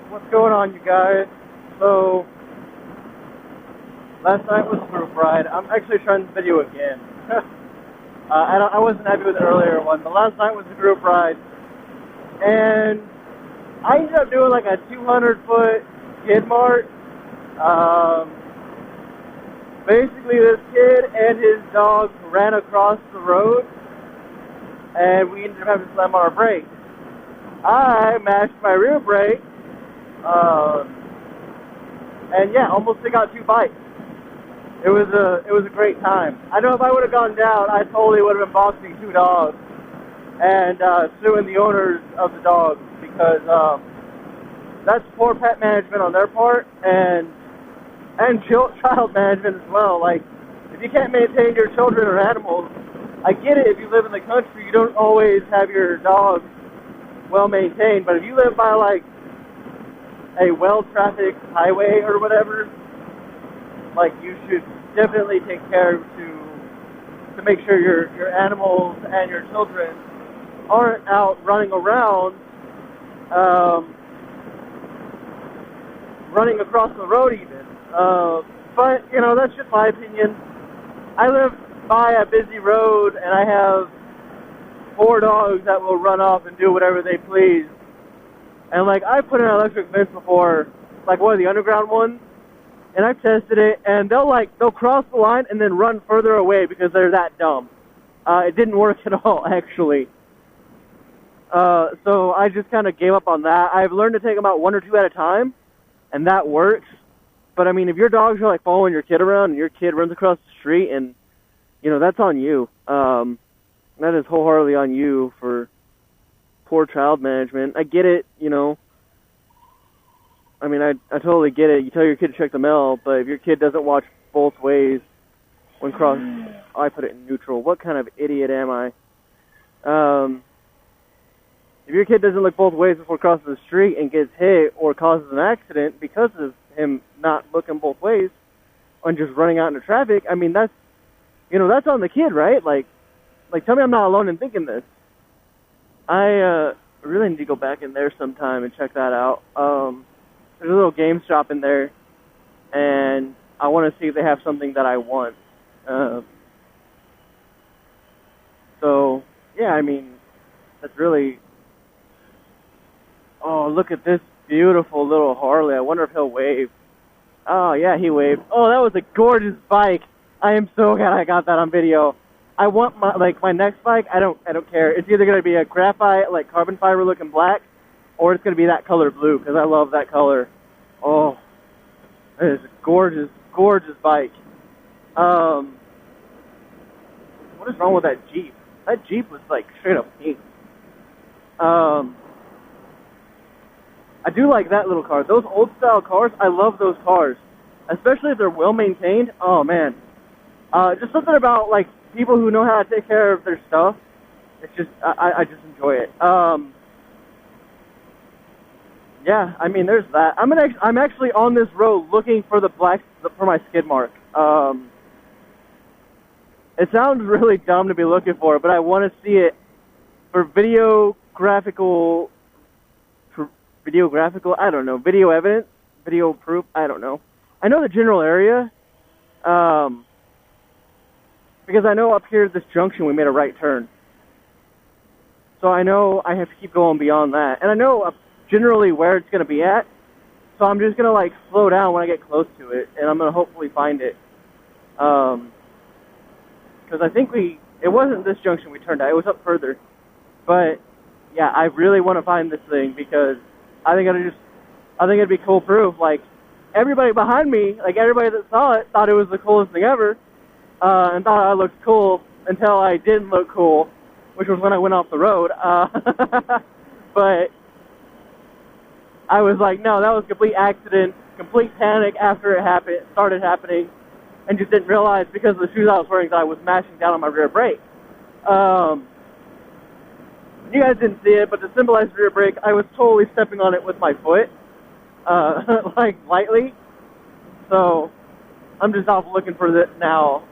What's going on, you guys? So, last night was a group ride. I'm actually trying this video again. I wasn't happy with the earlier one, but last night was a group ride. And I ended up doing like a 200-foot kid march. Basically, this kid and his dog ran across the road, and we ended up having to slam on our brakes. I mashed my rear brake, and yeah, almost took out 2 bites. It was a great time. I know if I would have gone down, I totally would have been boxing 2 dogs and suing the owners of the dogs, because that's poor pet management on their part, and child management as well. Like, if you can't maintain your children or animals, I get it. If you live in the country, you don't always have your dogs well maintained, but if you live by like a well-trafficked highway or whatever, like, you should definitely take care to make sure your animals and your children aren't out running around, running across the road even. But, you know, that's just my opinion. I live by a busy road, and I have 4 dogs that will run off and do whatever they please. And, like, I put in an electric fence before, like one of the underground ones, and I've tested it, and they'll cross the line and then run further away because they're that dumb. It didn't work at all, actually. So I just kind of gave up on that. I've learned to take them out 1 or 2 at a time, and that works. But, I mean, if your dogs are, like, following your kid around and your kid runs across the street, and, you know, that's on you. That is wholeheartedly on you for poor child management. I get it, you know. I mean, I totally get it. You tell your kid to check the mail, but if your kid doesn't watch both ways when crossing... Oh, I put it in neutral. What kind of idiot am I? If your kid doesn't look both ways before crossing the street and gets hit or causes an accident because of him not looking both ways and just running out into traffic, I mean, that's, you know, that's on the kid, right? Like, tell me I'm not alone in thinking this. I really need to go back in there sometime and check that out. There's a little game shop in there, and I want to see if they have something that I want. So, yeah, I mean, that's really... Oh, look at this beautiful little Harley. I wonder if he'll wave. Oh, yeah, he waved. Oh, that was a gorgeous bike. I am so glad I got that on video. I want my next bike. I don't care. It's either gonna be a graphite, like carbon fiber looking black, or it's gonna be that color blue, because I love that color. Oh, it is a gorgeous, gorgeous bike. What is wrong with that Jeep? That Jeep was like straight up pink. I do like that little car. Those old style cars, I love those cars, especially if they're well maintained. Oh man, just something about like people who know how to take care of their stuff. It's just I just enjoy it. Yeah, I mean, there's that. I'm actually on this road looking for for my skid mark. It sounds really dumb to be looking for it, but I want to see it for video evidence, video proof, I don't know. I know the general area, because I know up here at this junction we made a right turn. So I know I have to keep going beyond that. And I know generally where it's going to be at, so I'm just going to like slow down when I get close to it, and I'm going to hopefully find it. Because I think it wasn't this junction we turned at, it was up further. But yeah, I really want to find this thing, because I think it'd be cool proof. Like, everybody behind me, like everybody that saw it, thought it was the coolest thing ever, and thought I looked cool until I didn't look cool, which was when I went off the road. But I was like, no, that was a complete accident, complete panic after it started happening, and just didn't realize because of the shoes I was wearing that I was mashing down on my rear brake. You guys didn't see it, but to symbolize rear brake, I was totally stepping on it with my foot, like lightly. So I'm just off looking for this now,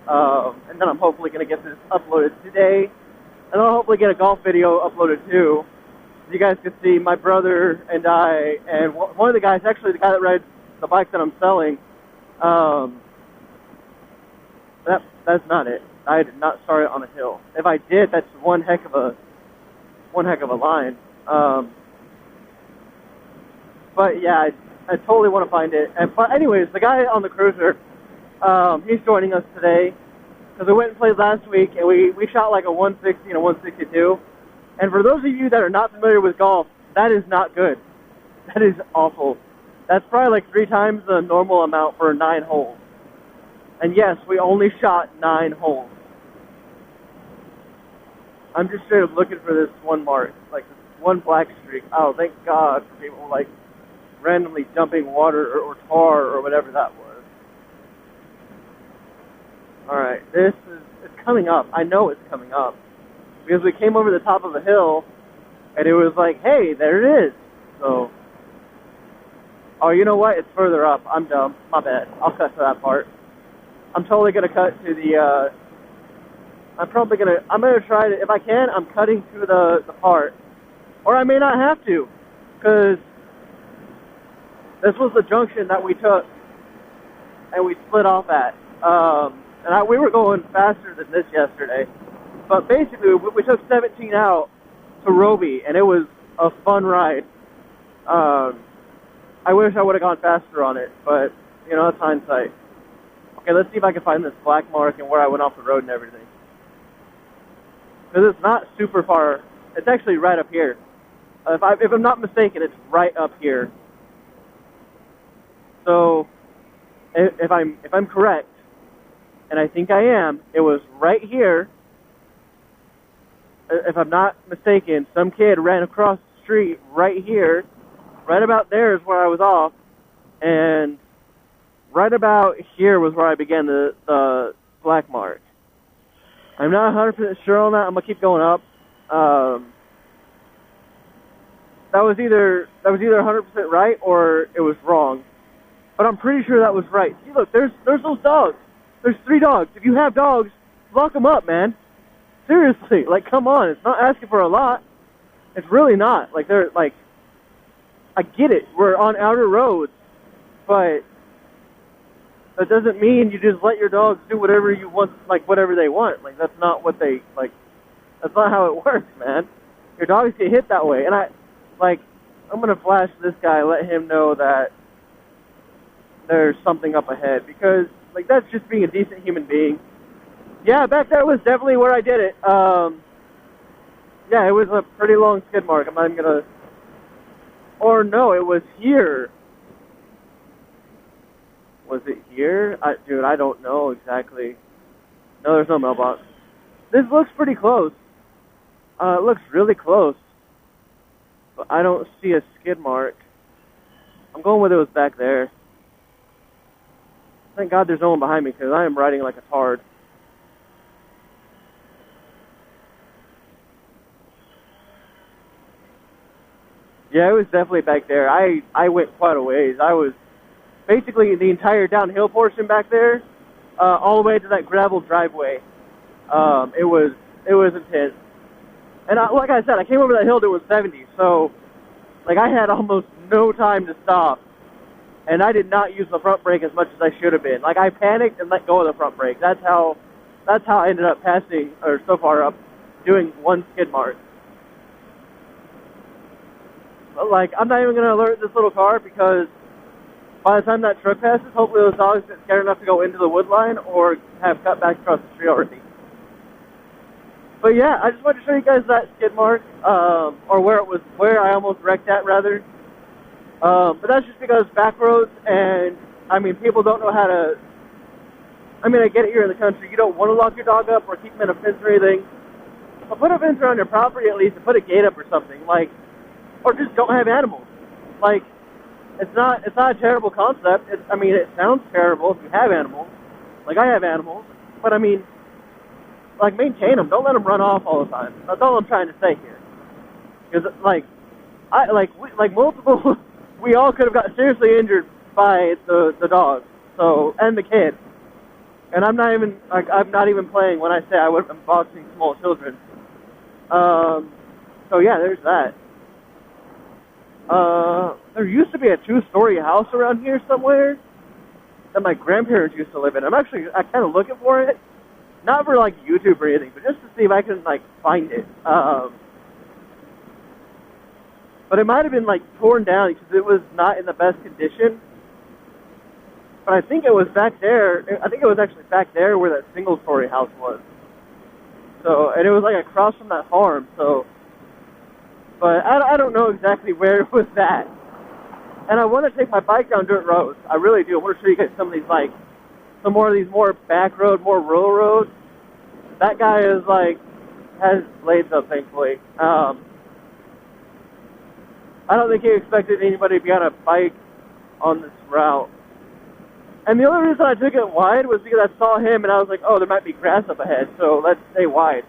and then I'm hopefully going to get this uploaded today, and I'll hopefully get a golf video uploaded too. you guys could see my brother and I, and one of the guys, actually the guy that rides the bike that I'm selling, that's not it. I did not start it on a hill. If I did, that's one heck of a line. But yeah, I totally want to find it. But anyways, the guy on the cruiser, he's joining us today because we went and played last week, and we shot like a 160 and a 162. And for those of you that are not familiar with golf, that is not good. That is awful. That's probably like 3 times the normal amount for 9 holes. And yes, we only shot 9 holes. I'm just straight up looking for this one mark, like this one black streak. Oh, thank God for people like randomly dumping water or tar or whatever that was. Alright, it's coming up. I know it's coming up. Because we came over the top of a hill, and it was like, hey, there it is. So, oh, you know what? It's further up. I'm dumb. My bad. I'll cut to that part. I'm totally going to cut to the, I'm going to try to, if I can, I'm cutting to the part. Or I may not have to, because this was the junction that we took, and we split off at. We were going faster than this yesterday. But basically, we took 17 out to Roby, and it was a fun ride. I wish I would have gone faster on it, but, you know, that's hindsight. Okay, let's see if I can find this black mark and where I went off the road and everything. Because it's not super far. It's actually right up here. If I'm not mistaken, it's right up here. So, if I'm correct, and I think I am, it was right here. If I'm not mistaken, some kid ran across the street right here. Right about there is where I was off. And right about here was where I began the black mark. I'm not 100% sure on that. I'm going to keep going up. That was either 100% right or it was wrong. But I'm pretty sure that was right. See, look, there's those dogs. There's 3 dogs. If you have dogs, lock them up, man. Seriously, like, come on. It's not asking for a lot. It's really not. Like, they're, like, I get it. We're on outer roads. But that doesn't mean you just let your dogs do whatever you want, like, whatever they want. Like, that's not what they, like, that's not how it works, man. Your dogs get hit that way. And I'm going to flash this guy, let him know that there's something up ahead. Because, like, that's just being a decent human being. Yeah, back there was definitely where I did it. Yeah, it was a pretty long skid mark. I'm not even going to... Or no, it was here. Was it here? Dude, I don't know exactly. No, there's no mailbox. This looks pretty close. It looks really close. But I don't see a skid mark. I'm going with it was back there. Thank God there's no one behind me because I am riding like a tard. Yeah, it was definitely back there. I went quite a ways. I was basically the entire downhill portion back there, all the way to that gravel driveway. It was intense. And like I said, I came over that hill that was 70, so like I had almost no time to stop. And I did not use the front brake as much as I should have been. Like I panicked and let go of the front brake. That's how I ended up passing, or so far up, doing one skid mark. But like, I'm not even going to alert this little car because by the time that truck passes, hopefully those dogs get scared enough to go into the wood line or have cut back across the street already. But yeah, I just wanted to show you guys that skid mark, or where I almost wrecked at, rather. But that's just because back roads, and I mean, people don't know how to. I mean, I get it, here in the country, you don't want to lock your dog up or keep him in a fence or anything. But put a fence around your property at least, and put a gate up or something, like, or just don't have animals. Like, it's not a terrible concept. I mean, it sounds terrible if you have animals. Like, I have animals, but I mean, like, maintain them. Don't let them run off all the time. That's all I'm trying to say here. Because, multiple, we all could have got seriously injured by the dog, so, and the kid. And I'm not even playing when I say I would have been boxing small children. So yeah, there's that. There used to be a 2-story house around here somewhere that my grandparents used to live in. I'm kind of looking for it. Not for, like, YouTube or anything, but just to see if I can, like, find it. But it might have been, like, torn down because it was not in the best condition. But I think it was back there. I think it was actually back there where that single-story house was. So, and it was, like, across from that farm, so. But I don't know exactly where it was at. And I want to take my bike down dirt roads. I really do. I want to show you guys some of these, like, some more of these more back road, more rural roads. That guy is, like, has blades up, thankfully. I don't think he expected anybody to be on a bike on this route. And the only reason I took it wide was because I saw him and I was like, oh, there might be grass up ahead, so let's stay wide.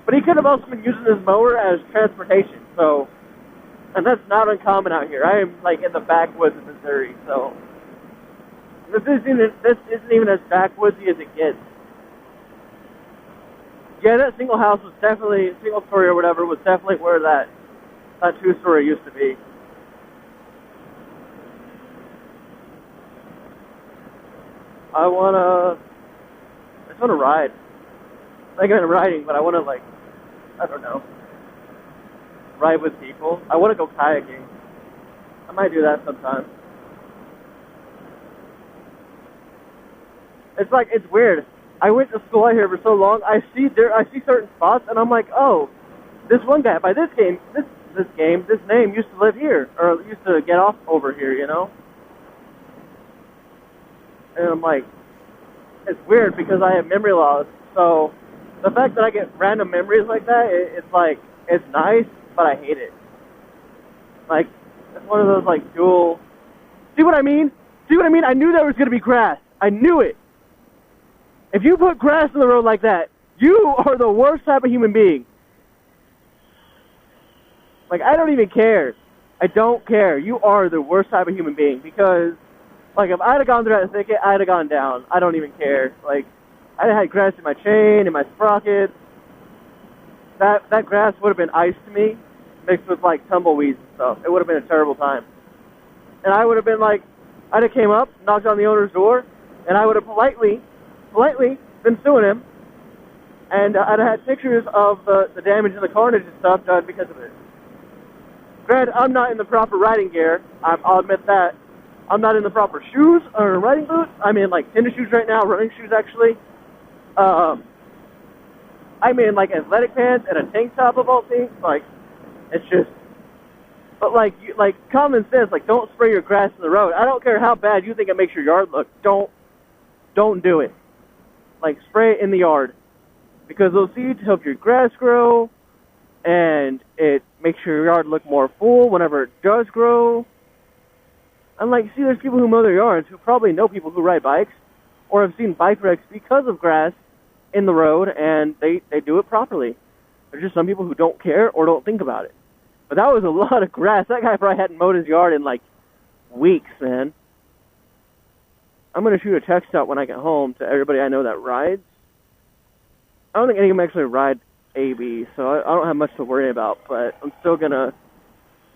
But he could have also been using his mower as transportation, so, and that's not uncommon out here. I am, like, in the backwoods of Missouri, so this isn't even as backwoodsy as it gets. Yeah, that single house was definitely, single story or whatever, was definitely where that 2-story used to be. I just wanna ride. Like, I'm riding, but I wanna, like, I don't know, ride with people. I wanna go kayaking. I might do that sometime. It's like, it's weird. I went to school out here for so long, I see certain spots, and I'm like, oh, this one guy, by this name used to live here, or used to get off over here, you know? And I'm like, it's weird because I have memory loss, so the fact that I get random memories like that, it's like, it's nice, but I hate it. Like, it's one of those, like, dual, see what I mean? See what I mean? I knew there was going to be grass. I knew it. If you put grass in the road like that, you are the worst type of human being. Like, I don't even care. I don't care. You are the worst type of human being because, like, if I'd have gone through that thicket, I'd have gone down. I don't even care. Like, I'd have had grass in my chain, in my sprockets. That grass would have been ice to me, mixed with, like, tumbleweeds and stuff. It would have been a terrible time. And I would have been like, I'd have came up, knocked on the owner's door, and I would have politely been suing him, and I'd have had pictures of the damage and the carnage and stuff done because of it. Granted, I'm not in the proper riding gear. I'll admit that. I'm not in the proper shoes or riding boots. I'm in, like, tennis shoes right now, running shoes, actually. I'm in, like, athletic pants and a tank top of all things. Like, it's just, but, like, common sense, like, don't spray your grass in the road. I don't care how bad you think it makes your yard look. Don't do it. Like, spray it in the yard, because those seeds help your grass grow, and it makes your yard look more full whenever it does grow. And, like, see, there's people who mow their yards who probably know people who ride bikes or have seen bike wrecks because of grass in the road, and they do it properly. There's just some people who don't care or don't think about it. But that was a lot of grass. That guy probably hadn't mowed his yard in, like, weeks, man. I'm going to shoot a text out when I get home to everybody I know that rides. I don't think any of them actually ride AB, so I don't have much to worry about, but I'm still going to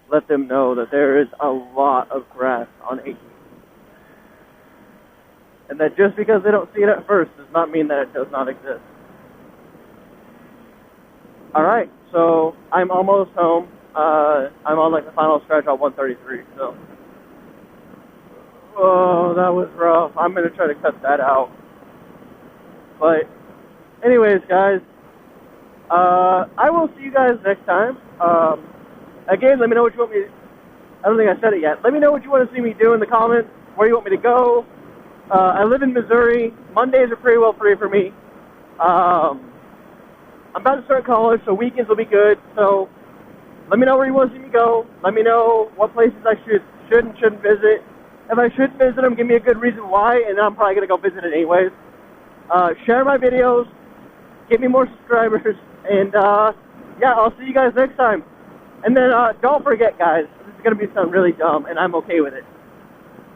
let them know that there is a lot of grass on 18. And that just because they don't see it at first does not mean that it does not exist. Alright, so I'm almost home. I'm on, like, the final stretch on 133, so. Oh, that was rough. I'm going to try to cut that out. But, anyways, guys, I will see you guys next time. Again, let me know what you want me to, I don't think I said it yet. Let me know what you want to see me do in the comments, where you want me to go. I live in Missouri. Mondays are pretty well free for me. I'm about to start college, so weekends will be good. So, let me know where you want to see me go. Let me know what places I should and shouldn't visit. If I should visit them, give me a good reason why, and then I'm probably going to go visit it anyways. Share my videos, get me more subscribers, and yeah, I'll see you guys next time. And then don't forget, guys, this is going to be something really dumb, and I'm okay with it.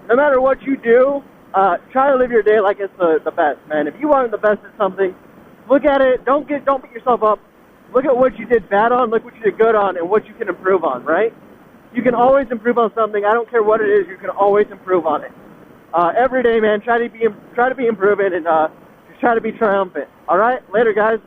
No matter what you do, try to live your day like it's the best, man. If you want the best at something, look at it. Don't beat yourself up. Look at what you did bad on, look what you did good on, and what you can improve on, right? You can always improve on something. I don't care what it is. You can always improve on it. Every day, man. Try to be improving and just try to be triumphant. All right? Later, guys.